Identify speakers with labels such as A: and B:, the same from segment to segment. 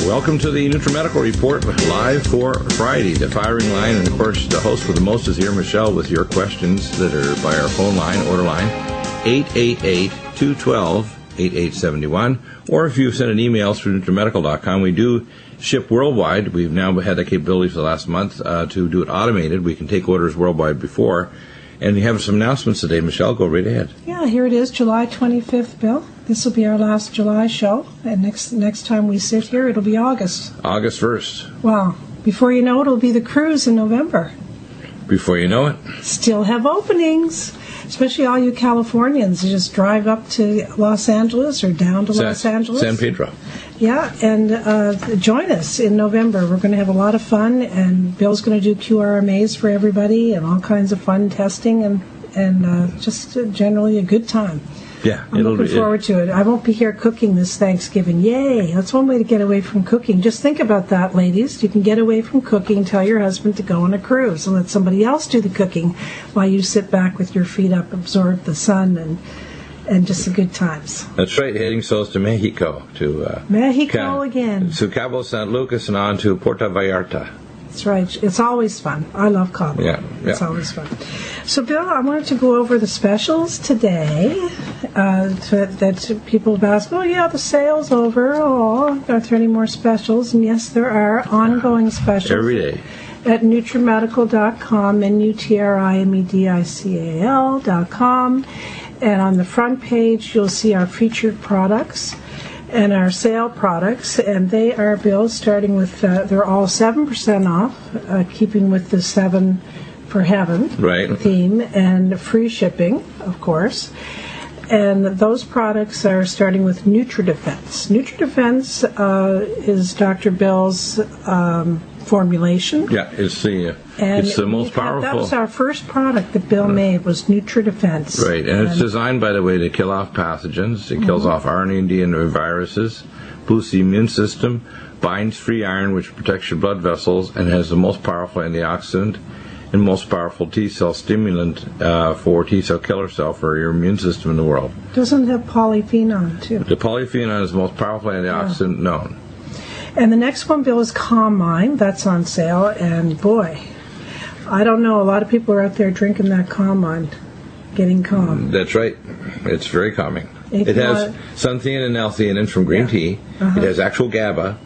A: Welcome to the Nutrimedical Report, live for Friday, the firing line. And, of course, the host with the most is here, Michelle, with your questions that are by our phone line, order line, 888-212-8871. Or if you send an email through Nutrimedical.com, we do ship worldwide. We've now had that capability for the last month to do it automated. We can take orders worldwide before. And we have some announcements today. Michelle, go right ahead.
B: Yeah, here it is, July 25th, Bill. This will be our last July show. And next time we sit here, it'll be August.
A: August 1st.
B: Wow. Before you know it, it'll be the cruise in November.
A: Before you know it.
B: Still have openings. Especially all you Californians. You just drive up to Los Angeles or down to Los Angeles.
A: San Pedro.
B: Yeah, and join us in November. We're going to have a lot of fun, and Bill's going to do QRMAs for everybody and all kinds of fun testing and just generally a good time.
A: Yeah,
B: I'm looking forward to it. I won't be here cooking this Thanksgiving. Yay! That's one way to get away from cooking. Just think about that, ladies. You can get away from cooking, tell your husband to go on a cruise and let somebody else do the cooking while you sit back with your feet up, absorb the sun, and just the good times.
A: That's right, heading south to Mexico.
B: Mexico again.
A: To Cabo San Lucas and on to Puerto Vallarta.
B: That's right. It's always fun. I love Cabo.
A: Yeah.
B: It's always fun. So, Bill, I wanted to go over the specials today that people have asked, oh, yeah, the sale's over. Oh, are there any more specials? And, yes, there are ongoing specials.
A: Every day.
B: At Nutrimedical.com, Nutrimedical.com. And on the front page, you'll see our featured products and our sale products, and they are, Bill, starting with, they're all 7% off, keeping with the 7 for Heaven theme, and free shipping, of course. And those products are starting with NutriDefense. NutriDefense is Dr. Bill's formulation.
A: Yeah, it's the most powerful.
B: That was our first product that Bill made, was NutriDefense.
A: Right, and it's designed, by the way, to kill off pathogens. It kills off RNA and DNA viruses, boosts the immune system, binds free iron, which protects your blood vessels, and has the most powerful antioxidant and most powerful T-cell stimulant for T-cell killer cell for your immune system in the world.
B: Doesn't it have polyphenol, too?
A: The polyphenol is the most powerful antioxidant known.
B: And the next one, Bill, is Calm Mind. That's on sale, and boy, I don't know. A lot of people are out there drinking that Calm Mind, getting calm.
A: That's right. It's very calming. It has sunthein and L-theanine from green tea. It has actual GABA,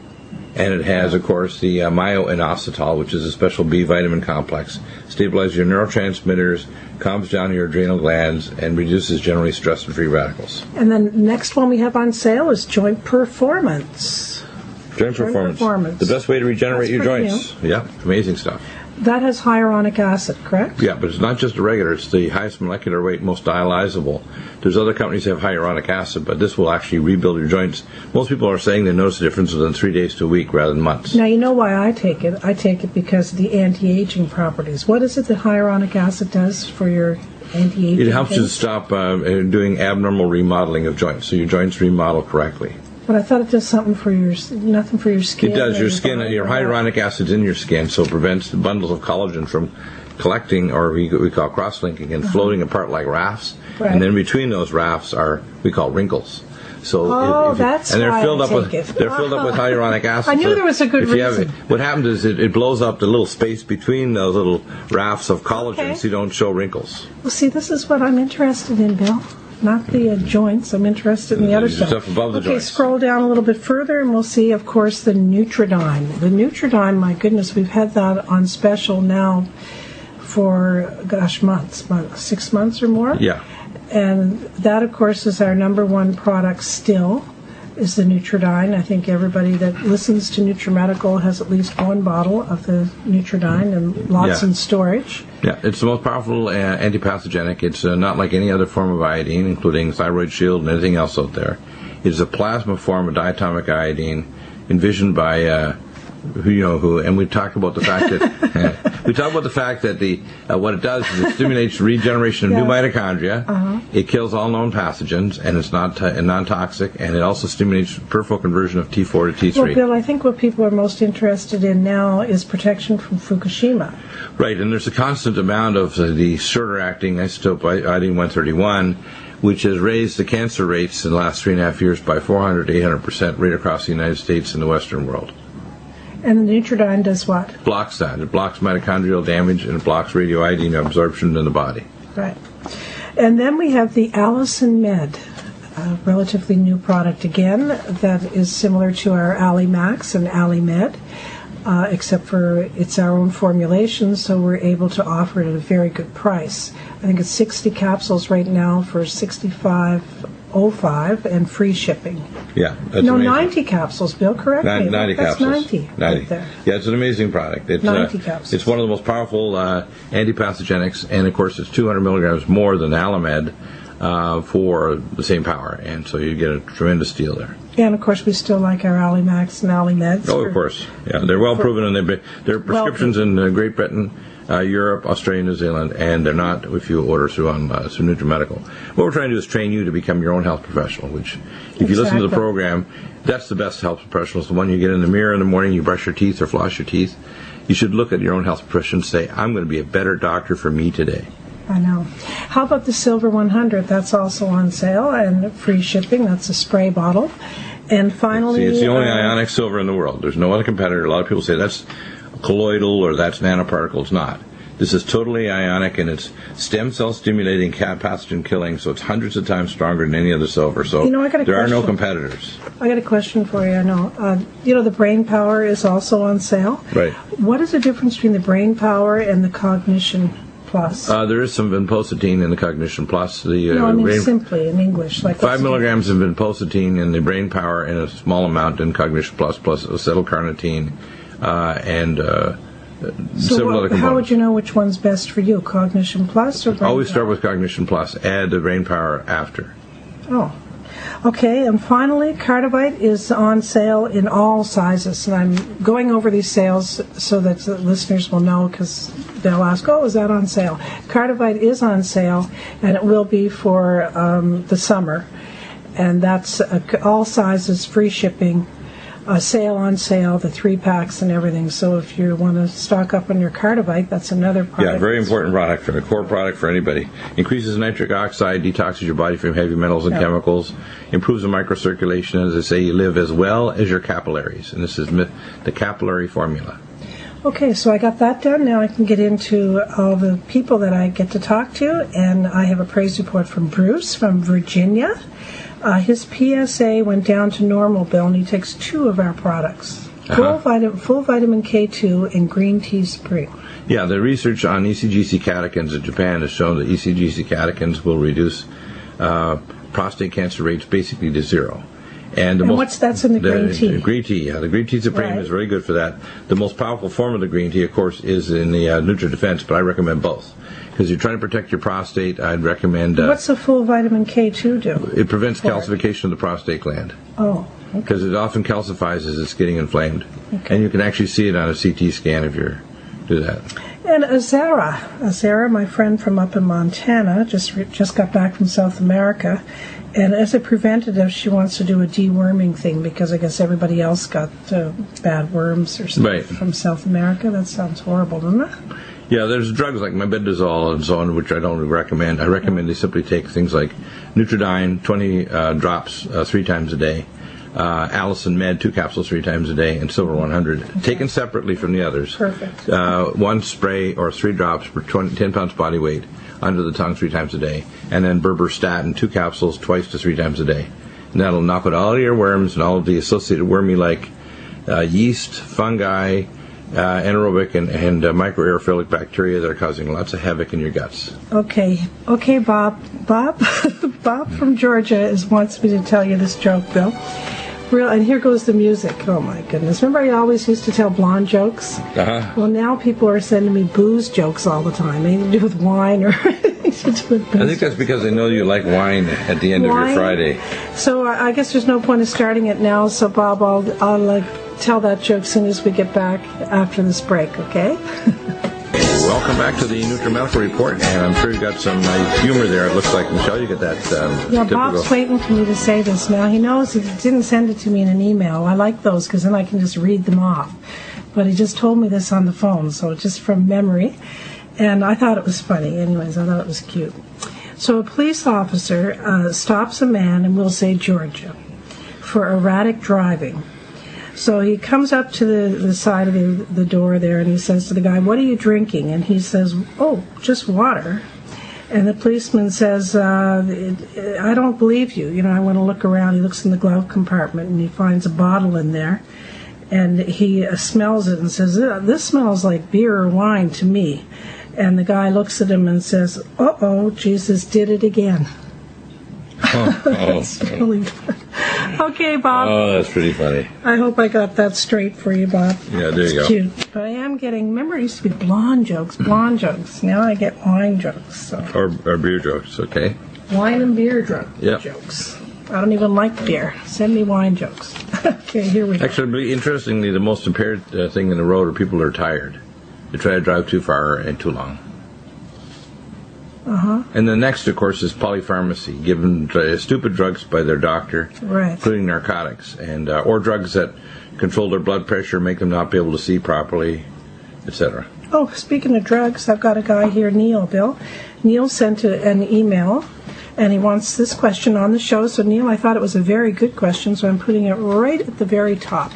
A: and it has, of course, the myo-inositol, which is a special B vitamin complex. Stabilizes your neurotransmitters, calms down your adrenal glands, and reduces generally stress and free radicals.
B: And then the next one we have on sale is Joint Performance.
A: Joint performance. The best way to regenerate your joints. New. Yeah, amazing stuff.
B: That has hyaluronic acid, correct?
A: Yeah, but it's not just a regular. It's the highest molecular weight, most dialyzable. There's other companies that have hyaluronic acid, but this will actually rebuild your joints. Most people are saying they notice a difference within 3 days to a week rather than months.
B: Now, you know why I take it. I take it because of the anti-aging properties. What is it that hyaluronic acid does for your anti-aging?
A: It helps you to stop doing abnormal remodeling of joints, so your joints remodel correctly.
B: But I thought it does something for nothing for your skin.
A: It does. Your skin, your hyaluronic acid's in your skin, so it prevents the bundles of collagen from collecting, or we call cross-linking, and floating apart like rafts. Right. And then between those rafts we call wrinkles. So
B: that's
A: and they're
B: why
A: filled
B: I
A: up with hyaluronic acid.
B: I knew there was a good reason.
A: What happens is it blows up the little space between those little rafts of collagen, so you don't show wrinkles.
B: Well, see, this is what I'm interested in, Bill. Not the joints. I'm interested in the other stuff.
A: Above the joints.
B: Scroll down a little bit further, and we'll see, of course, the Nutridyne. The Nutridyne, my goodness, we've had that on special now for, months, 6 months or more.
A: Yeah.
B: And that, of course, is our number one product still, is the Nutridyne. I think everybody that listens to Nutrimedical has at least one bottle of the Nutridyne and lots in storage.
A: Yeah, it's the most powerful antipathogenic. It's not like any other form of iodine, including Thyroid Shield and anything else out there. It is a plasma form of diatomic iodine envisioned by who, and we talked about the fact that what it does is it stimulates regeneration of new mitochondria. It kills all known pathogens, and it's non-toxic, and it also stimulates peripheral conversion of T4 to T3.
B: Well, Bill, I think what people are most interested in now is protection from Fukushima.
A: Right, and there's a constant amount of the shorter-acting isotope iodine-131, which has raised the cancer rates in the last 3.5 years by 400 to 800% right across the United States and the Western world.
B: And the Nutrimedical does what?
A: Blocks that. It blocks mitochondrial damage and it blocks radioiodine absorption in the body.
B: Right. And then we have the Allison Med, a relatively new product again that is similar to our Alli Max and Alli Med, except for it's our own formulation, so we're able to offer it at a very good price. I think it's 60 capsules right now for $65.05 and free shipping.
A: Yeah, that's
B: no,
A: amazing.
B: 90 capsules, Bill, correct me.
A: 90
B: That's
A: capsules.
B: 90.
A: 90.
B: Right there.
A: Yeah, it's an amazing product. It's,
B: 90 capsules.
A: It's one of the most powerful antipathogenics, and of course it's 200 milligrams more than Alamed for the same power, and so you get a tremendous deal there.
B: And of course we still like our Alli Max and Alli Meds.
A: Oh, of course. Yeah, they're well proven, and they're prescriptions in Great Britain, Europe, Australia, New Zealand, and they're not if you order through Nutrimedical. What we're trying to do is train you to become your own health professional, which if you listen to the program, that's the best health professional. It's the one you get in the mirror in the morning, you brush your teeth or floss your teeth. You should look at your own health profession and say, I'm going to be a better doctor for me today.
B: I know. How about the Silver 100? That's also on sale and free shipping. That's a spray bottle. And finally...
A: See, it's the only ionic silver in the world. There's no other competitor. A lot of people say that's colloidal or that's nanoparticle. It's not. This is totally ionic, and it's stem cell stimulating, pathogen killing, so it's hundreds of times stronger than any other silver. So there are no competitors.
B: I got a question for you. I know. The brain power is also on sale.
A: Right.
B: What is the difference between the brain power and the cognition plus?
A: There is some vinpocetine in the cognition plus.
B: Simply in English. Like
A: 5 milligrams of vinpocetine in the brain power and a small amount in cognition plus acetylcarnitine and several other components.
B: How would you know which one's best for you, Cognition Plus or Brain
A: Always
B: Power?
A: start with Cognition Plus. Add the brain power after.
B: Oh. Okay, and finally, Cardivite is on sale in all sizes. And I'm going over these sales so that the listeners will know, because they'll ask, is that on sale? Cardivite is on sale, and it will be for the summer. And that's all sizes, free shipping. Sale on sale, the 3-packs and everything. So if you want to stock up on your Cardivite, that's another product.
A: Yeah, very important product, a core product for anybody. Increases nitric oxide, detoxes your body from heavy metals and chemicals, improves the microcirculation. As I say, you live as well as your capillaries. And this is the capillary formula.
B: Okay, so I got that done. Now I can get into all the people that I get to talk to. And I have a praise report from Bruce from Virginia. His PSA went down to normal, Bill, and he takes 2 of our products. Full vitamin K2 and green tea spring.
A: Yeah, the research on ECGC catechins in Japan has shown that ECGC catechins will reduce prostate cancer rates basically to 0. And
B: that's in the green tea?
A: The green tea, yeah. The green tea supreme is very good for that. The most powerful form of the green tea, of course, is in the NutriDefense, but I recommend both. Because you're trying to protect your prostate, I'd recommend...
B: What's the full vitamin K2 do?
A: It prevents calcification of the prostate gland.
B: Oh, okay.
A: Because it often calcifies as it's getting inflamed. Okay. And you can actually see it on a CT scan if you do that.
B: And Azara, my friend from up in Montana, just got back from South America. And as a preventative, she wants to do a deworming thing because I guess everybody else got bad worms or something from South America. That sounds horrible, doesn't it?
A: Yeah, there's drugs like mebendazole and so on, which I don't recommend. I recommend they simply take things like Nutridyne, 20 drops 3 times a day, Allison Med, 2 capsules 3 times a day, and Silver 100, taken separately from the others.
B: Perfect.
A: 1 spray or 3 drops per 10 pounds body weight under the tongue 3 times a day, and then berberstatin, 2 capsules twice to 3 times a day. And that'll knock out all of your worms and all of the associated wormy like yeast, fungi, anaerobic and microaerophilic bacteria that are causing lots of havoc in your guts.
B: Okay, Bob. Bob from Georgia wants me to tell you this joke, Bill. And here goes the music. Oh, my goodness. Remember I always used to tell blonde jokes? Uh-huh. Well, now people are sending me booze jokes all the time. Anything to do with wine or anything to do with booze.
A: I think that's because they know you like wine at the end of your Friday.
B: So I guess there's no point in starting it now. So, Bob, I'll tell that joke as soon as we get back after this break, okay?
A: Welcome back to the Nutrimedical Report, and I'm sure you got some humor there. It looks like, Michelle, you get that
B: Yeah, Bob's waiting for me to say this now. He knows he didn't send it to me in an email. I like those because then I can just read them off. But he just told me this on the phone, so just from memory. And I thought it was funny. Anyways, I thought it was cute. So a police officer stops a man, and we'll say Georgia, for erratic driving. So he comes up to the side of the door there, and he says to the guy, "What are you drinking?" And he says, "Oh, just water." And the policeman says, "I don't believe you. You know, I want to look around." He looks in the glove compartment, and he finds a bottle in there. And he smells it and says, "This smells like beer or wine to me." And the guy looks at him and says, "Uh-oh, Jesus did it again." That's really fun. Okay, Bob.
A: Oh, that's pretty funny.
B: I hope I got that straight for you, Bob.
A: Yeah, there you go.
B: Cute. But I am getting, remember it used to be blonde jokes. Now I get wine jokes. So.
A: Or beer jokes, okay.
B: Wine and beer
A: Yep.
B: jokes. I don't even like beer. Send me wine jokes. Okay, here we go.
A: Actually, interestingly, the most impaired thing in the road are people who are tired. They try to drive too far and too long. And the next, of course, is polypharmacy, given stupid drugs by their doctor,
B: Right.
A: including narcotics, and or drugs that control their blood pressure, make them not be able to see properly, etc.
B: Oh, speaking of drugs, I've got a guy here, Neil, Bill. Neil sent an email, and he wants this question on the show. So, Neil, I thought it was a very good question, so I'm putting it right at the very top.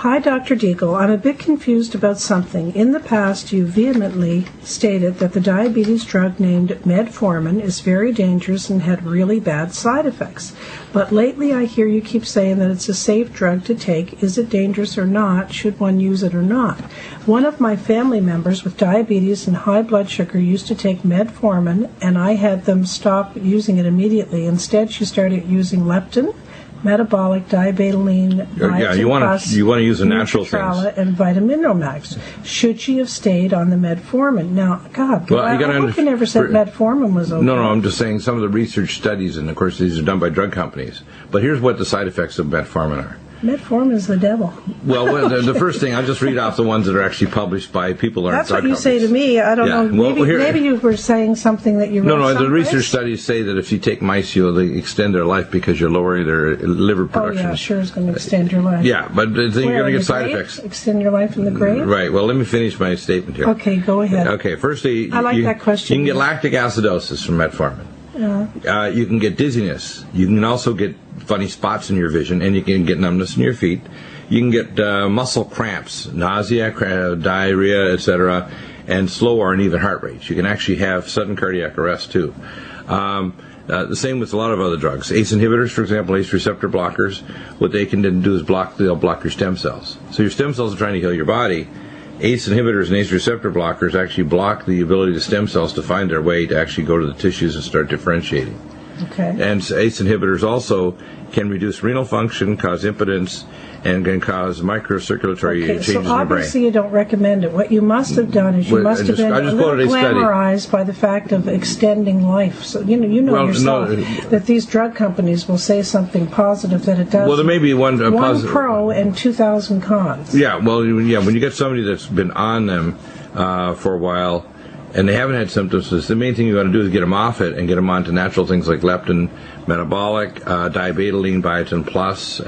B: Hi, Dr. Deagle. I'm a bit confused about something. In the past, you vehemently stated that the diabetes drug named metformin is very dangerous and had really bad side effects. But lately, I hear you keep saying that it's a safe drug to take. Is it dangerous or not? Should one use it or not? One of my family members with diabetes and high blood sugar used to take metformin, and I had them stop using it immediately. Instead, she started using leptin, metabolic, diabetoline,
A: You want to use the natural things.
B: And Vitaminomimax. Should she have stayed on the metformin? Now, God,
A: Well,
B: I hope you never said metformin was okay.
A: No, I'm just saying some of the research studies, and of course these are done by drug companies. But here's what the side effects of metformin are.
B: Metformin is the devil.
A: Well, the first thing, I'll just read off the ones that are actually published by people who aren't
B: That's what
A: drug
B: you say to
A: companies.
B: me. I don't know.
A: Well,
B: Maybe you were saying something that you read
A: No, the
B: someplace.
A: research studies say that if you take mice, you'll extend their life because you're lowering their liver
B: Oh,
A: production.
B: yeah, sure, it's going to extend your life.
A: Yeah, but then you're going to get side effects.
B: Extend your life in the grave?
A: Right. Well, let me finish my statement here.
B: Okay, go ahead.
A: Okay. Firstly,
B: I like that question.
A: You can get lactic acidosis from metformin.
B: Yeah.
A: You can get dizziness. You can also get funny spots in your vision, and you can get numbness in your feet. You can get muscle cramps, nausea, diarrhea, etc., and slow or uneven heart rates. You can actually have sudden cardiac arrest, too. The same with a lot of other drugs. ACE inhibitors, for example, ACE receptor blockers, what they can then do is they'll block your stem cells. So your stem cells are trying to heal your body. ACE inhibitors and ACE receptor blockers actually block the ability of stem cells to find their way to actually go to the tissues and start differentiating.
B: Okay.
A: And ACE inhibitors also can reduce renal function, cause impotence, and can cause microcirculatory changes in your brain.
B: So obviously you don't recommend it. What you must have done is you must have been a little glamorized by the fact of extending life. So you know yourself that these drug companies will say something positive that it does.
A: Well, there may be one positive.
B: Pro and 2,000 cons.
A: Yeah, well, when you get somebody that's been on them for a while, and they haven't had symptoms, the main thing you got to do is get them off it and get them onto natural things like leptin, metabolic, diabetoline, biotin plus,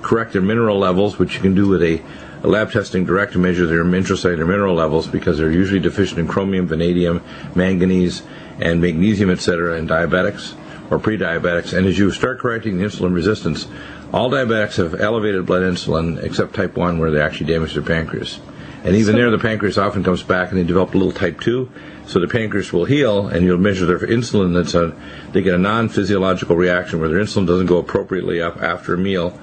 A: correct their mineral levels, which you can do with a lab testing direct to measure their intracellular mineral levels because they're usually deficient in chromium, vanadium, manganese, and magnesium, etc., in diabetics or pre-diabetics. And as you start correcting the insulin resistance, all diabetics have elevated blood insulin except type 1 where they actually damage their pancreas. And even there, the pancreas often comes back and they develop a little type 2, so the pancreas will heal, and you'll measure their insulin. They get a non-physiological reaction where their insulin doesn't go appropriately up after a meal,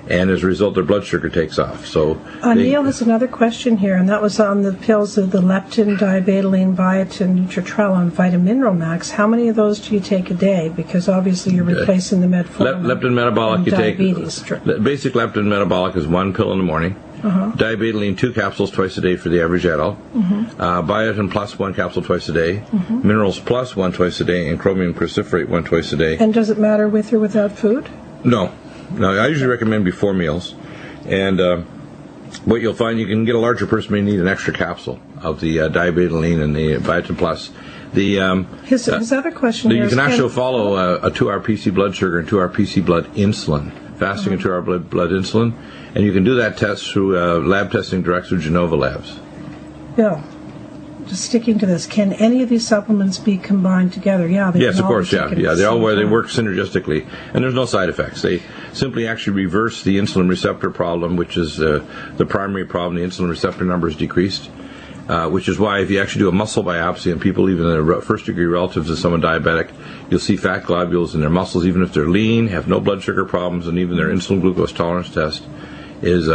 A: and as a result, their blood sugar takes off. So,
B: Neil has another question here, and that was on the pills of the leptin, diabetoline, biotin, Nutritrella, Vitaminomimax. How many of those do you take a day? Because obviously you're replacing the metformin.
A: Leptin metabolic, you
B: diabetes.
A: take. Basic leptin metabolic is 1 pill in the morning. Diabetoline, 2 capsules twice a day for the average adult. Biotin plus 1 capsule twice a day. Minerals plus 1 twice a day, and chromium cruciferate 1 twice a day.
B: And does it matter with or without food?
A: No, I usually recommend before meals. And what you'll find, you can get a larger person may need an extra capsule of the diabetoline and the biotin plus.
B: His other question here
A: you
B: is,
A: can actually follow a 2-hour PC blood sugar and 2-hour PC blood insulin, fasting and 2-hour blood insulin, and you can do that test through lab testing direct through Genova Labs.
B: Bill, just sticking to this, can any of these supplements be combined together? Yeah, they
A: yes,
B: can
A: of course,
B: all be taken
A: yeah.
B: at
A: They
B: the
A: all
B: same
A: they
B: time.
A: work synergistically, and there's no side effects. They simply actually reverse the insulin receptor problem, which is the primary problem. The insulin receptor number is decreased, which is why if you actually do a muscle biopsy on people, even that are first-degree relatives of someone diabetic, you'll see fat globules in their muscles, even if they're lean, have no blood sugar problems, and even their insulin glucose tolerance test is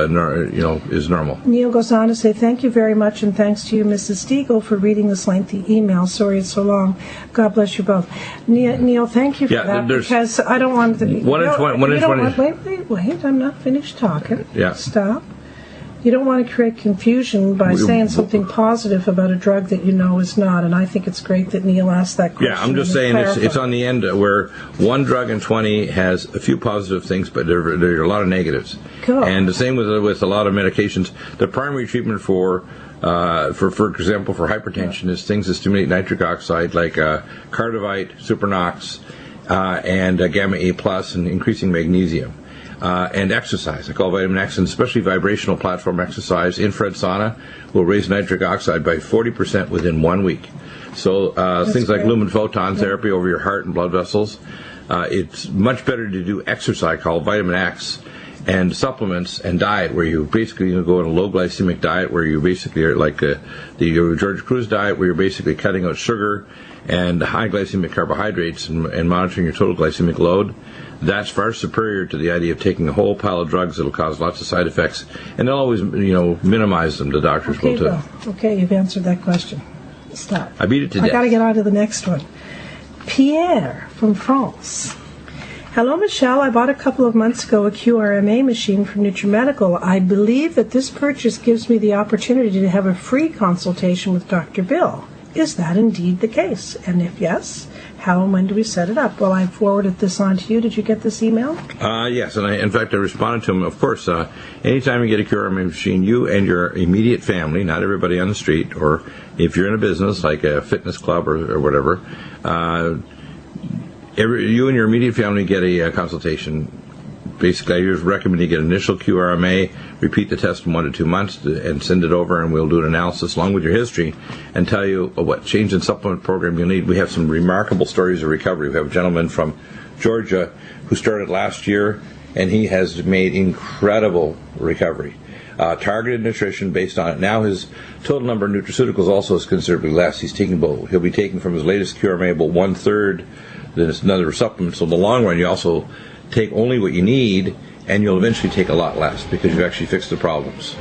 A: normal.
B: Neil goes on to say, thank you very much, and thanks to you, Mrs. Stiegel, for reading this lengthy email. Sorry it's so long. God bless you both. Neil, thank you for that, because I don't want to... Wait, I'm not finished talking.
A: Yeah.
B: Stop. You don't want to create confusion by saying something positive about a drug that you know is not, and I think it's great that Neil asked that question.
A: Yeah, I'm just saying it's on the end where one drug in 20 has a few positive things, but there are a lot of negatives.
B: Cool.
A: And the same with a lot of medications. The primary treatment for example, for hypertension is things that stimulate nitric oxide, like Cardivite, Supernox, and Gamma A+, and increasing magnesium. And exercise. I call vitamin X, and especially vibrational platform exercise, infrared sauna, will raise nitric oxide by 40% within 1 week. So things like lumen photon therapy over your heart and blood vessels. It's much better to do exercise called vitamin X and supplements and diet, where you basically go on a low glycemic diet, where you basically are like the George Cruz diet, where you're basically cutting out sugar and high glycemic carbohydrates and monitoring your total glycemic load. That's far superior to the idea of taking a whole pile of drugs that will cause lots of side effects, and they'll always, minimize them. The doctors will too.
B: Okay, you've answered that question. Stop.
A: I beat it to death.
B: I got to get on to the next one. Pierre from France. Hello, Michelle. I bought a couple of months ago a QRMA machine from Nutrimedical. I believe that this purchase gives me the opportunity to have a free consultation with Dr. Bill. Is that indeed the case? And if yes, how and when do we set it up? Well, I forwarded this on to you. Did you get this email?
A: Yes, and in fact, I responded to him. Of course, anytime you get a QRMA machine, you and your immediate family, not everybody on the street, or if you're in a business like a fitness club or whatever, you and your immediate family get a consultation. Basically, I usually recommend you get initial QRMA, repeat the test in 1 to 2 months, and send it over, and we'll do an analysis along with your history and tell you what change in supplement program you'll need. We have some remarkable stories of recovery. We have a gentleman from Georgia who started last year, and he has made incredible recovery. Targeted nutrition based on it. Now his total number of nutraceuticals also is considerably less. He'll be taking from his latest QRMA about 1/3 than another supplement. So in the long run, you also take only what you need, and you'll eventually take a lot less because you've actually fixed the problems.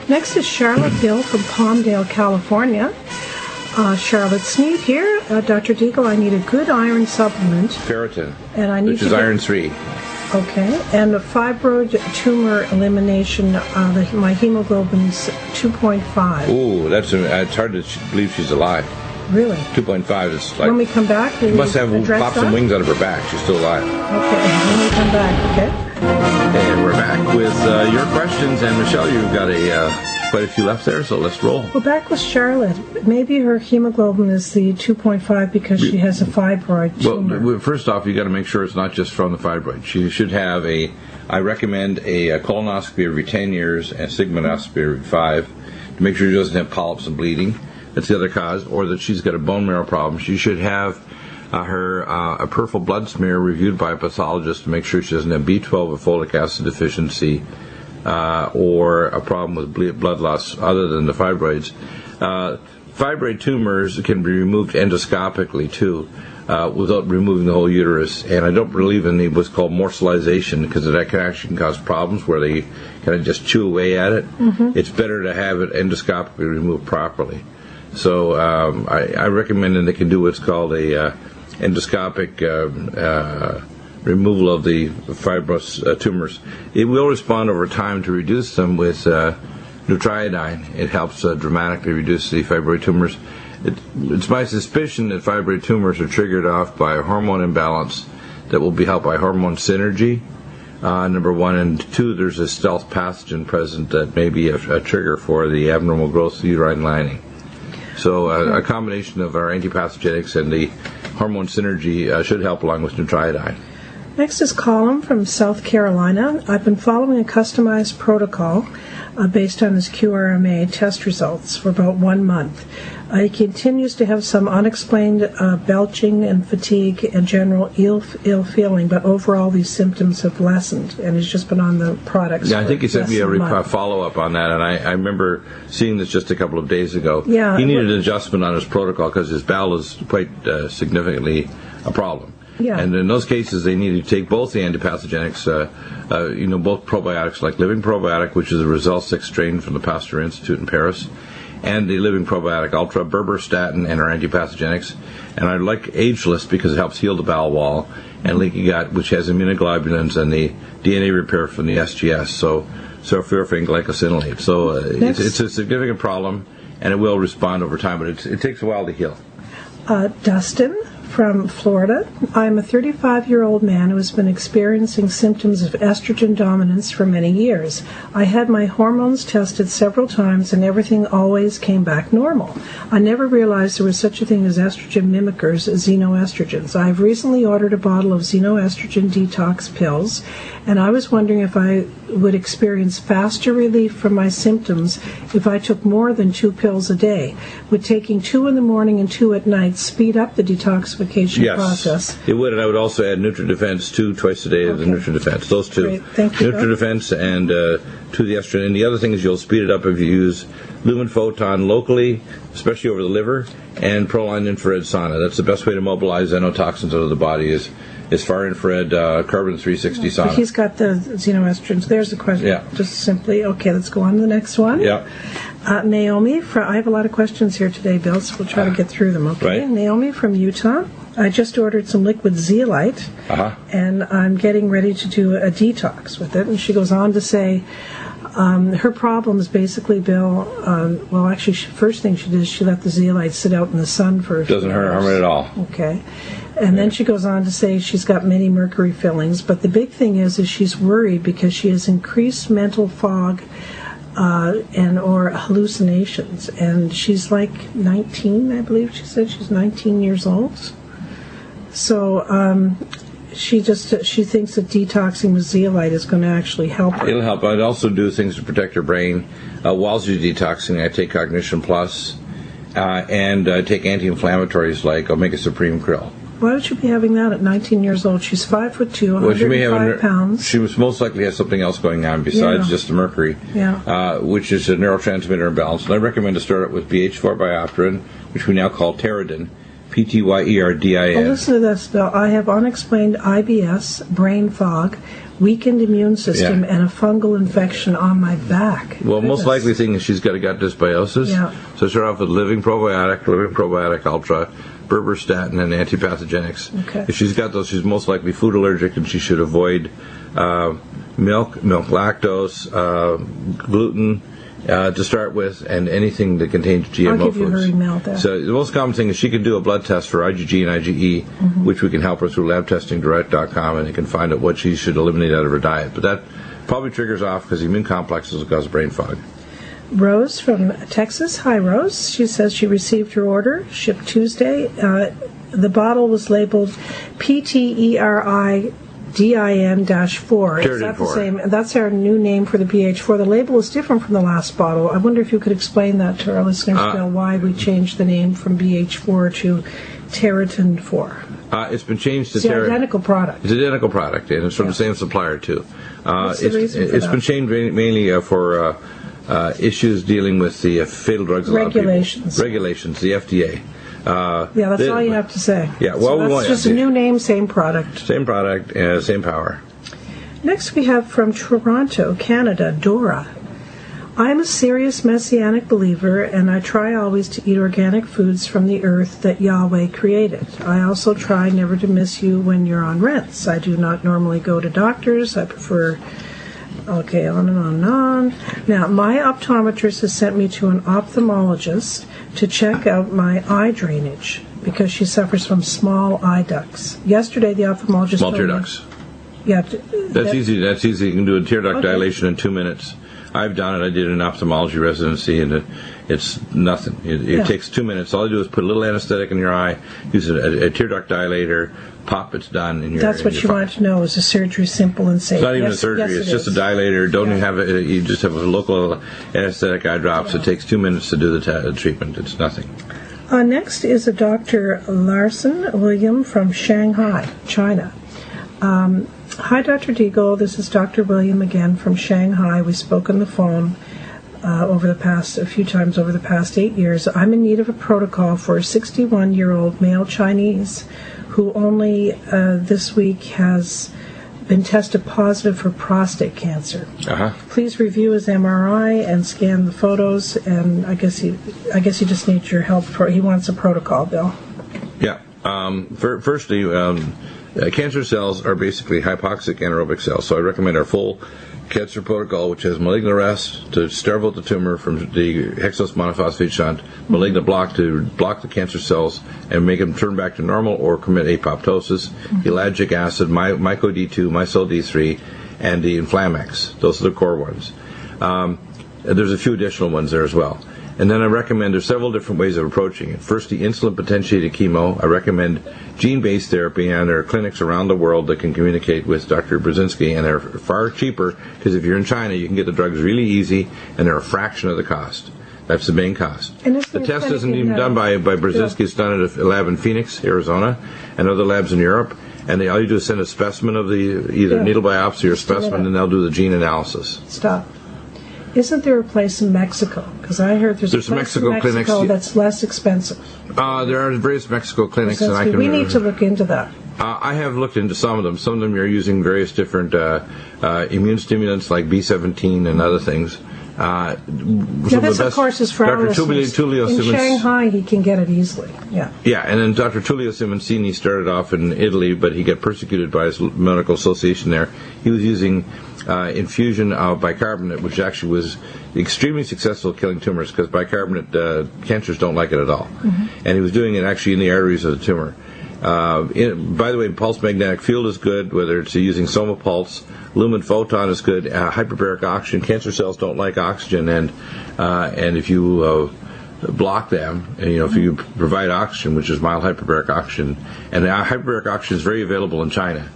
B: Next is Charlotte Hill from Palmdale, California. Charlotte Sneed here. Dr. Deagle, I need a good iron supplement.
A: Ferritin,
B: and I need
A: which is iron 3.
B: Okay, and a fibroid tumor elimination. My hemoglobin's 2.5.
A: Ooh, it's hard to believe she's alive.
B: Really?
A: 2.5 is like...
B: When we come back,
A: she must have popped some wings out of her back. She's still alive.
B: Okay, when we come back, okay?
A: And we're back with your questions. And Michelle, you've got quite a few left there, so let's roll.
B: We're back with Charlotte. Maybe her hemoglobin is the 2.5 because she has a fibroid tumor.
A: Well, first off, you got to make sure it's not just from the fibroid. She should have I recommend a colonoscopy every 10 years and a sigmoidoscopy every 5 to make sure she doesn't have polyps and bleeding. That's the other cause, or that she's got a bone marrow problem. She should have a peripheral blood smear reviewed by a pathologist to make sure she doesn't have B12 or folic acid deficiency or a problem with blood loss other than the fibroids. Fibroid tumors can be removed endoscopically too, without removing the whole uterus. And I don't believe in what's called morsellization, because that can actually cause problems where they kind of just chew away at it. Mm-hmm. It's better to have it endoscopically removed properly. So I recommend that they can do what's called a endoscopic removal of the fibrous tumors. It will respond over time to reduce them with Nutrimedical. It helps dramatically reduce the fibroid tumors. It's my suspicion that fibroid tumors are triggered off by a hormone imbalance that will be helped by hormone synergy, number one. And two, there's a stealth pathogen present that may be a trigger for the abnormal growth of the uterine lining. So a combination of our antipathogenics and the hormone synergy should help along with Nutrimedical.
B: Next is Colin from South Carolina. I've been following a customized protocol based on his QRMA test results for about 1 month. He continues to have some unexplained belching and fatigue and general ill feeling, but overall these symptoms have lessened, and he's just been on the products.
A: Yeah, I think he sent me a follow-up on that, and I remember seeing this just a couple of days ago.
B: Yeah,
A: he needed an adjustment on his protocol because his bowel is quite significantly a problem.
B: Yeah.
A: And in those cases, they need to take both the antipathogenics, both probiotics like Living Probiotic, which is a Result 6 strain from the Pasteur Institute in Paris, and the Living Probiotic Ultra, berberstatin, and our antipathogenics. And I like Ageless because it helps heal the bowel wall, and Leaky Gut, which has immunoglobulins and the DNA repair from the SGS, so sulforaphane glycosinolate. So it's a significant problem, and it will respond over time, but it takes a while to heal.
B: Dustin from Florida. I'm a 35-year-old man who has been experiencing symptoms of estrogen dominance for many years. I had my hormones tested several times and everything always came back normal. I never realized there was such a thing as estrogen mimickers, xenoestrogens. I've recently ordered a bottle of xenoestrogen detox pills, and I was wondering if I would experience faster relief from my symptoms if I took more than 2 pills a day. Would taking 2 in the morning and 2 at night speed up the detoxification process?
A: Yes, it would, and I would also add NutriDefense 2 twice a day of the NutriDefense. Those 2.
B: Great. Thank you.
A: NutriDefense and to the estrogen. And the other thing is you'll speed it up if you use Lumen Photon locally, especially over the liver, and Proline Infrared Sauna. That's the best way to mobilize xenotoxins out of the body is far infrared carbon 360 sauna.
B: But he's got the xenoestrogens. There's the question.
A: Yeah.
B: Just simply, okay, let's go on to the next one.
A: Yeah.
B: Naomi, I have a lot of questions here today, Bill, so we'll try to get through them, okay?
A: Right.
B: Naomi from Utah. I just ordered some liquid zeolite, and I'm getting ready to do a detox with it. And she goes on to say her problem is basically, Bill, first thing she did is she let the zeolite sit out in the sun for a few
A: Doesn't hurt
B: hours.
A: harm it at all.
B: Okay. And then she goes on to say she's got many mercury fillings, but the big thing is she's worried because she has increased mental fog or hallucinations, and she's like 19, I believe she said. She's 19 years old. So she thinks that detoxing with zeolite is going to actually help her.
A: It'll help. I'd also do things to protect her brain. While she's detoxing, I take Cognition Plus, and I take anti-inflammatories like Omega Supreme Krill.
B: Why would you be having that at 19 years old? She's 5'2", 105 pounds.
A: She most likely has something else going on besides just the mercury, which is a neurotransmitter imbalance. And I recommend to start it with BH4 biopterin, which we now call Pteridin, Ptyerdin.
B: Well, listen to this, Bill. I have unexplained IBS, brain fog, weakened immune system, and a fungal infection on my back.
A: Well, most likely thing is she's got a gut dysbiosis.
B: Yeah.
A: So start off with Living Probiotic Ultra, berberstatin, and antipathogenics.
B: Okay.
A: If she's got those, she's most likely food allergic, and she should avoid milk lactose, gluten to start with, and anything that contains GMO foods.
B: I'll give you her email there.
A: So the most common thing is she can do a blood test for IgG and IgE, which we can help her through labtestingdirect.com, and it can find out what she should eliminate out of her diet. But that probably triggers off because the immune complexes will cause brain fog.
C: Rose from Texas. Hi, Rose. She says she received her order, shipped Tuesday. The bottle was labeled PTERIDIN-4. Is that the same? That's our new name for the BH4. The label is different from the last bottle. I wonder if you could explain that to our listeners, Bill, why we changed the name from BH4 to Pteridin 4.
A: It's been changed to
C: It's the identical product.
A: It's an identical product, and it's from the same supplier, too.
C: What's the reason for
A: it's
C: that?
A: been changed mainly for issues dealing with the fatal drugs.
C: Regulations.
A: The FDA.
C: That's all you have to say.
A: Yeah, well,
C: so that's just a new name, same product.
A: Same product, same power.
C: Next we have from Toronto, Canada, Dora. I'm a serious Messianic believer, and I try always to eat organic foods from the earth that Yahweh created. I also try never to miss you when you're on rents. I do not normally go to doctors. I prefer... Okay, on and on and on. Now, my optometrist has sent me to an ophthalmologist to check out my eye drainage because she suffers from small eye ducts. Yesterday, the ophthalmologist
A: Small
C: told
A: tear
C: me...
A: ducts.
C: Yeah.
A: That's easy. You can do a tear duct dilation in 2 minutes. I've done it. I did an ophthalmology residency, and it's nothing. It takes 2 minutes. All you do is put a little anesthetic in your eye, use a tear duct dilator, pop, it's done. And
B: that's what you want to know, is the surgery simple and safe?
A: It's not even a surgery. It's just a dilator. Don't even have it. You just have a local anesthetic eye drops. It takes 2 minutes to do the treatment. It's nothing.
B: Next is a Dr. Larson William from Shanghai, China. Hi, Dr. Deagle. This is Dr. William again from Shanghai. We spoke on the phone a few times over the past 8 years. I'm in need of a protocol for a 61-year-old male Chinese who only this week has been tested positive for prostate cancer. Please review his MRI and scan the photos. And I guess he just needs your help. He wants a protocol, Bill.
A: Yeah. Firstly, cancer cells are basically hypoxic anaerobic cells. So I recommend our full cancer protocol, which has malignant arrest to starve out the tumor from the hexose monophosphate shunt, malignant block to block the cancer cells and make them turn back to normal or commit apoptosis, ellagic acid, myco-D2, micelle D3, and the Inflamex. Those are the core ones. There's a few additional ones there as well. And then I recommend there's several different ways of approaching it. First, the insulin-potentiated chemo. I recommend gene-based therapy, and there are clinics around the world that can communicate with Dr. Brzezinski, and they're far cheaper because if you're in China, you can get the drugs really easy, and they're a fraction of the cost. That's the main cost. The test isn't even done by Brzezinski. It's done at a lab in Phoenix, Arizona, and other labs in Europe. And all you do is send a specimen of the either needle biopsy or specimen, and they'll do the gene analysis.
B: Stop. Isn't there a place in Mexico? Because I heard there's a place in Mexico that's less expensive.
A: There are various Mexico clinics.
B: We need to look into that.
A: I have looked into some of them. Some of them are using various different immune stimulants like B17 and other things.
B: This, of course, is for our listeners. In Shanghai, he can get it easily.
A: Yeah, and then Dr. Tullio Simoncini started off in Italy, but he got persecuted by his medical association there. He was using infusion of bicarbonate, which actually was extremely successful at killing tumors because bicarbonate cancers don't like it at all. And he was doing it actually in the arteries of the tumor. By the way, pulse magnetic field is good, whether it's using Soma Pulse. Lumen photon is good. Hyperbaric oxygen. Cancer cells don't like oxygen, and if you block them, and, if you provide oxygen, which is mild hyperbaric oxygen, and hyperbaric oxygen is very available in China,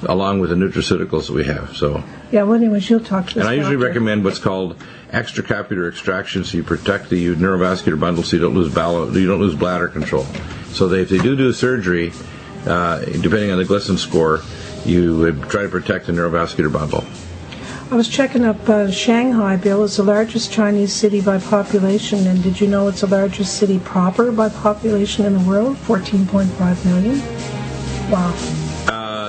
A: along with the nutraceuticals that we have. So
B: well, anyways, you'll talk to this.
A: And I usually recommend what's called extracapular extraction, so you protect the neurovascular bundle, so you don't lose bladder control. So if they do surgery, depending on the Gleason score, you would try to protect the neurovascular bundle.
B: I was checking up Shanghai, Bill, is the largest Chinese city by population, and did you know it's the largest city proper by population in the world? 14.5 million. Wow.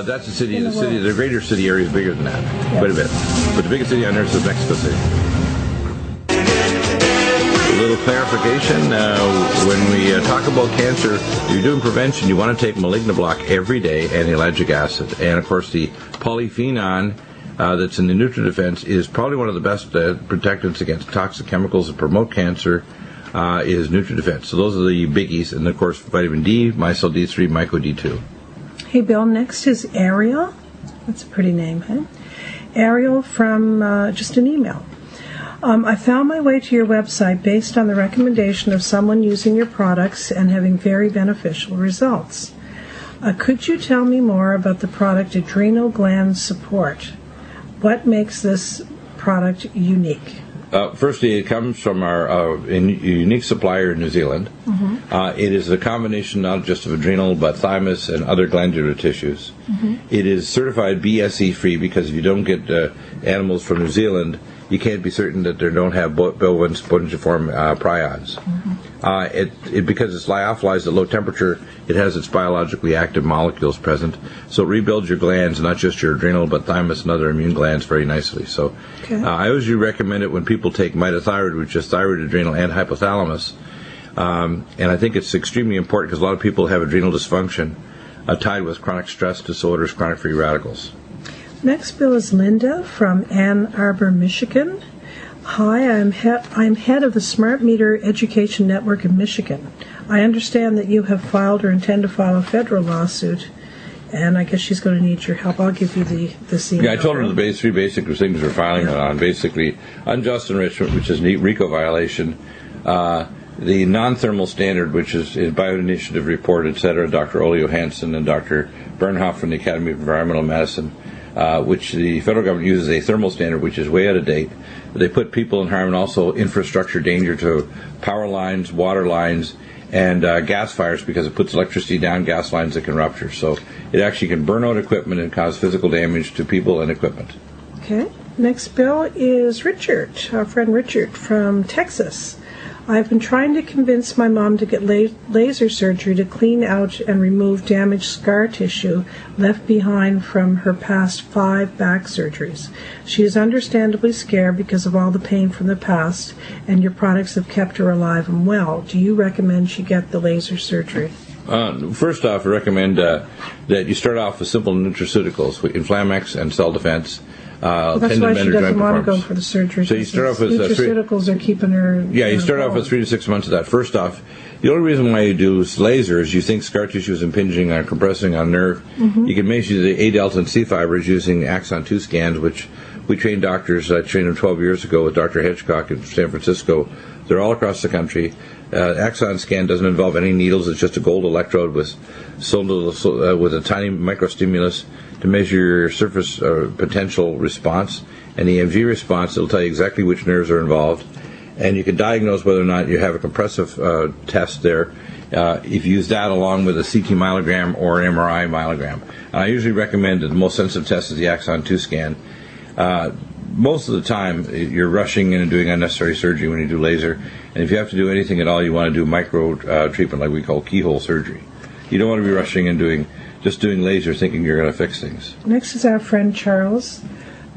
A: That's a city. The greater city area is bigger than that, quite a bit. But the biggest city on earth is Mexico City. A little clarification, when we talk about cancer, if you're doing prevention, you want to take malignant block every day and ellagic acid. And, of course, the polyphenol that's in the NutriDefense is probably one of the best protectants against toxic chemicals that promote cancer is NutriDefense. So those are the biggies. And, of course, vitamin D, micelle D3, myco-D2.
B: Hey, Bill, next is Ariel. That's a pretty name, huh? Ariel from just an email. I found my way to your website based on the recommendation of someone using your products and having very beneficial results. Could you tell me more about the product Adrenal Gland Support? What makes this product unique?
A: Firstly, it comes from our unique supplier in New Zealand. It is a combination not just of adrenal, but thymus and other glandular tissues. It is certified BSE free because if you don't get animals from New Zealand, you can't be certain that they don't have bovine spongiform prions. Because it's lyophilized at low temperature, it has its biologically active molecules present. So it rebuilds your glands, not just your adrenal, but thymus and other immune glands very nicely. So I always recommend it when people take mitothyroid, which is thyroid, adrenal, and hypothalamus. And I think it's extremely important because a lot of people have adrenal dysfunction tied with chronic stress disorders, chronic free radicals.
B: Next, Bill, is Linda from Ann Arbor, Michigan. Hi, I'm head of the Smart Meter Education Network in Michigan. I understand that you have filed or intend to file a federal lawsuit
C: And I guess she's going to need your help. I'll give you the email.
A: Yeah, I told her the three basic things we're filing on. Basically, unjust enrichment, which is RICO violation, the non-thermal standard, which is Bioinitiative report, etc., Dr. Ole Johansson and Dr. Bernhoff from the Academy of Environmental Medicine, which the federal government uses a thermal standard, which is way out of date. They put people in harm and also infrastructure danger to power lines, water lines, and gas fires because it puts electricity down gas lines that can rupture. So it actually can burn out equipment and cause physical damage to people and equipment.
C: Okay. Next bill is Richard, our friend Richard from Texas. I've been trying to convince my mom to get laser surgery to clean out and remove damaged scar tissue left behind from her past 5 back surgeries. She is understandably scared because of all the pain from the past, and your products have kept her alive and well. Do you recommend she get the laser surgery?
A: First off, I recommend that you start off with simple nutraceuticals, Inflamex and Cell Defense.
C: That's why she doesn't want to go for the surgery.
A: So you start off with
C: nutraceuticals are keeping her.
A: Yeah, you start off with 3 to 6 months of that. First off, the only reason why you do laser is you think scar tissue is impinging or compressing on nerve. Mm-hmm. You can measure the A delta and C fibers using axon 2 scans, which we trained doctors. I trained them 12 years ago with Dr. Hedgecock in San Francisco. They're all across the country. Axon scan doesn't involve any needles. It's just a gold electrode with a tiny microstimulus to measure your surface potential response and EMG response. It'll tell you exactly which nerves are involved, and you can diagnose whether or not you have a compressive test there if you use that along with a CT myelogram or an MRI myelogram. I usually recommend that the most sensitive test is the axon 2 scan. Most of the time, you're rushing in and doing unnecessary surgery when you do laser, and if you have to do anything at all, you want to do micro treatment, like we call keyhole surgery. You don't want to be rushing and doing laser thinking you're going to fix things.
C: Next is our friend Charles,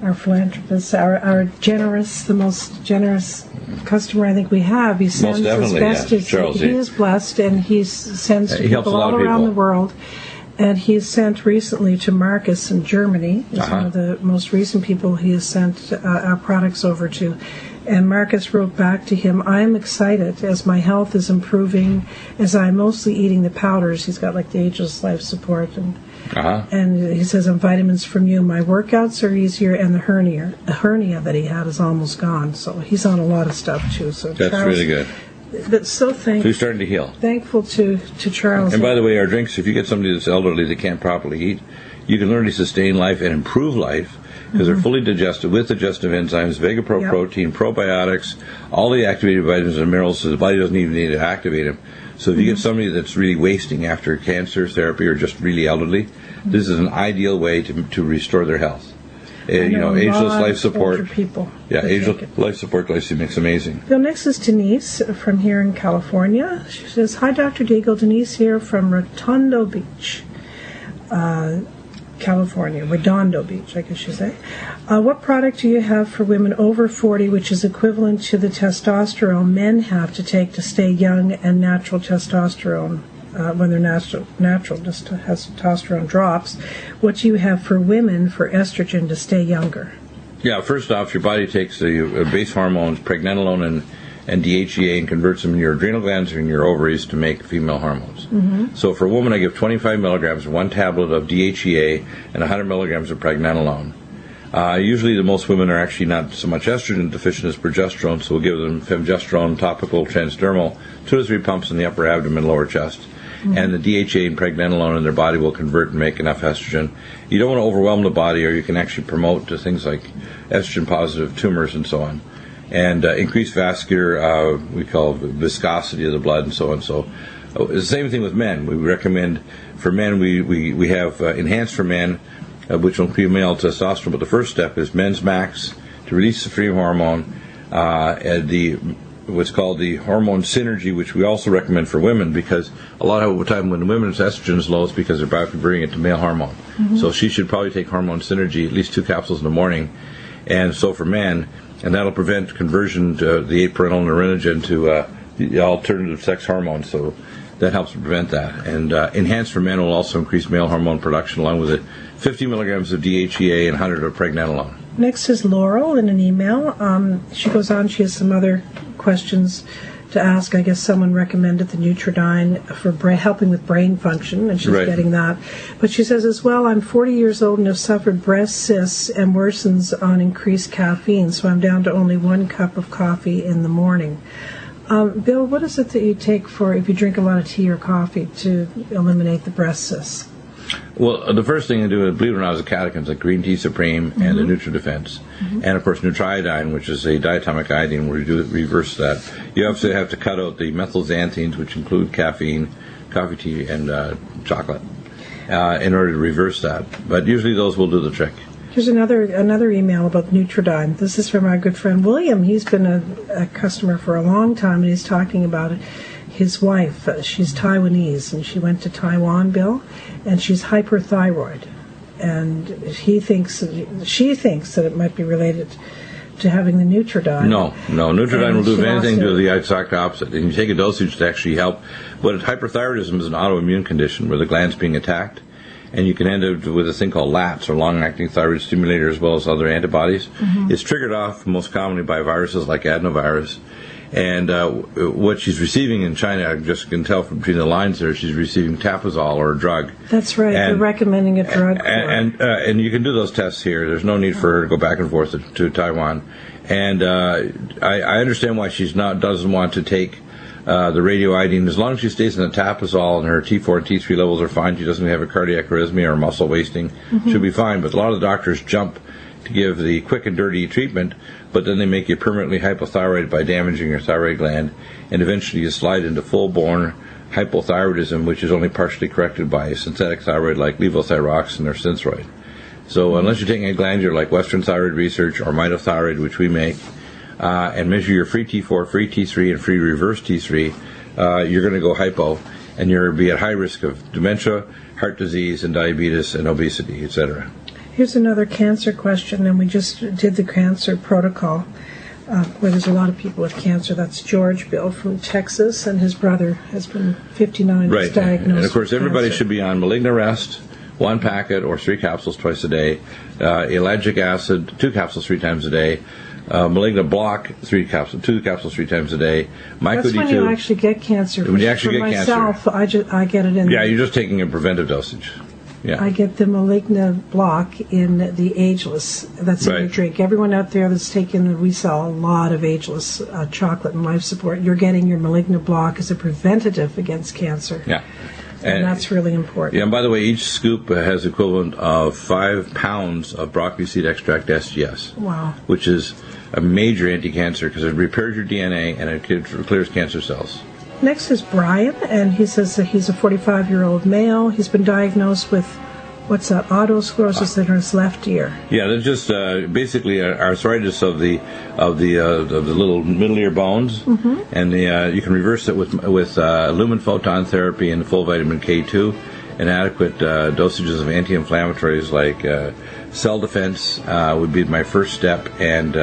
C: our philanthropist, our generous, the most generous customer I think we have. He sends as best as
A: Charles,
C: he is blessed, and he sends to people all around the world. And he has sent recently to Marcus in Germany. He's one of the most recent people he has sent our products over to. And Marcus wrote back to him, I am excited as my health is improving, as I'm mostly eating the powders. He's got like the Ageless Life Support. And he says, and vitamins from you. My workouts are easier, and the hernia that he had is almost gone. So he's on a lot of stuff, too. So
A: that's
C: Charles,
A: really good.
C: But so thankful.
A: So he's starting to heal.
C: Thankful to Charles.
A: And by the way, our drinks, if you get somebody that's elderly that can't properly eat, you can learn to sustain life and improve life because they're fully digested with digestive enzymes, VegaPro protein, probiotics, all the activated vitamins and minerals, so the body doesn't even need to activate them. So if you get somebody that's really wasting after cancer therapy or just really elderly, this is an ideal way to restore their health. Ageless Life Support.
C: People
A: Ageless Life Support Glycemic amazing.
C: So next is Denise from here in California. She says, hi, Dr. Deagle. Denise here from Redondo Beach, California. Redondo Beach, I guess you say. What product do you have for women over 40, which is equivalent to the testosterone men have to take to stay young and natural testosterone? When their natural testosterone drops, what do you have for women for estrogen to stay younger?
A: Yeah, first off, your body takes the base hormones, pregnenolone and DHEA, and converts them in your adrenal glands or in your ovaries to make female hormones. Mm-hmm. So for a woman, I give 25 milligrams, 1 tablet of DHEA, and 100 milligrams of pregnenolone. Usually most women are actually not so much estrogen deficient as progesterone, so we'll give them femgesterone, topical, transdermal, 2 to 3 pumps in the upper abdomen, lower chest. And the DHA and pregnenolone in their body will convert and make enough estrogen. You don't want to overwhelm the body, or you can actually promote to things like estrogen-positive tumors and so on. And increase vascular, we call viscosity of the blood and so on. So it's the same thing with men. We recommend for men, we have Enhanced for Men, which will include male testosterone. But the first step is Men's Max to release the free hormone, and what's called the hormone synergy, which we also recommend for women, because a lot of the time when women's estrogen is low, it's because they're about to bring it to male hormone. Mm-hmm. So she should probably take hormone synergy, at least 2 capsules in the morning, and so for men, and that'll prevent conversion to the 8-parental neurinogen to the alternative sex hormone. So that helps prevent that. And Enhanced for Men will also increase male hormone production, along with it 50 milligrams of DHEA and 100 of pregnenolone.
C: Next is Laurel in an email. She goes on, she has some other questions.
B: to ask. I guess someone recommended the Nutridyne for helping with brain function, and she's getting that. But she says as well, I'm 40 years old and have suffered breast cysts and worsens on increased caffeine, so I'm down to only 1 cup of coffee in the morning. Bill, what is it that you take for if you drink a lot of tea or coffee to eliminate the breast cysts?
A: Well, the first thing to do is, believe it or not, is the catechins, like Green Tea Supreme and the NutriDefense. And, of course, Nutrimedical, which is a diatomic iodine, where you do reverse that. You obviously have to cut out the methylxanthines, which include caffeine, coffee, tea, and chocolate, in order to reverse that. But usually those will do the trick.
B: Here's another email about Nutridyne. This is from our good friend William. He's been a customer for a long time, and he's talking about it. His wife, she's Taiwanese, and she went to Taiwan, Bill, and she's hyperthyroid. And she thinks that it might be related to having the Nutridyne.
A: No. Nutridyne will do anything to the exact opposite. And you take a dosage to actually help. But hyperthyroidism is an autoimmune condition where the gland's being attacked. And you can end up with a thing called LATs, or long-acting thyroid stimulator, as well as other antibodies. It's triggered off most commonly by viruses like adenovirus. And what she's receiving in China, I just can tell from between the lines there, she's receiving Tapazole, or a drug.
B: That's right. They're recommending a drug.
A: And you can do those tests here. There's no need for her to go back and forth to Taiwan. And I understand why she doesn't want to take the radioiodine. As long as she stays in the Tapazole and her T4 and T3 levels are fine, she doesn't have a cardiac arrhythmia or muscle wasting, she'll be fine. But a lot of the doctors jump to give the quick and dirty treatment, but then they make you permanently hypothyroid by damaging your thyroid gland, and eventually you slide into full-blown hypothyroidism, which is only partially corrected by a synthetic thyroid like levothyroxine or Synthroid. So unless you're taking a glandular like Western Thyroid Research or Mitothyroid, which we make, and measure your free T4, free T3, and free reverse T3, you're going to go hypo, and you'll be at high risk of dementia, heart disease, and diabetes, and obesity, etc.
B: Here's another cancer question, and we just did the cancer protocol, where there's a lot of people with cancer. That's George, Bill, from Texas, and his brother has been 59,
A: right.
B: Diagnosed
A: and of course, everybody
B: cancer.
A: should be on Malignarest, 1 packet or 3 capsules twice a day, ellagic acid, 2 capsules 3 times a day, Malignant Block, 2 capsules 3 times a day, Myco
B: That's
A: D2.
B: when you actually get cancer.
A: When you actually get
B: myself,
A: cancer.
B: I get it in.
A: Yeah, you're just taking a preventive dosage. Yeah.
B: I get the Malignant Block in the Ageless. That's in your drink. Everyone out there that's taken, we sell a lot of Ageless chocolate and life support. You're getting your Malignant Block as a preventative against cancer.
A: Yeah.
B: And that's really important.
A: Yeah, and by the way, each scoop has the equivalent of 5 pounds of broccoli seed extract SGS.
B: Wow.
A: Which is a major anti-cancer because it repairs your DNA and it clears cancer cells.
B: Next is Brian, and he says that he's a 45-year-old male. He's been diagnosed with, what's that, autosclerosis in his left ear.
A: Yeah, that's just basically arthritis of the little middle ear bones, and you can reverse it with lumen photon therapy and full vitamin K2, and adequate dosages of anti-inflammatories like cell defense would be my first step, and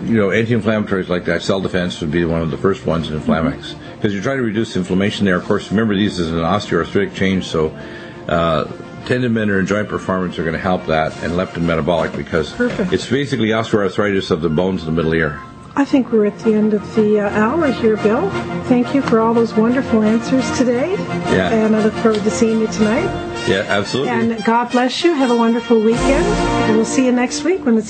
A: anti-inflammatories like that, cell defense would be one of the first ones in Inflamex. Because you're trying to reduce inflammation there. Of course, remember, these is an osteoarthritic change, so tendon bender and joint performance are going to help that, and leptin metabolic, because it's basically osteoarthritis of the bones in the middle ear.
B: I think we're at the end of the hour here, Bill. Thank you for all those wonderful answers today.
A: Yeah.
B: And I look forward to seeing you tonight.
A: Yeah, absolutely.
B: And God bless you. Have a wonderful weekend. And we'll see you next week when it's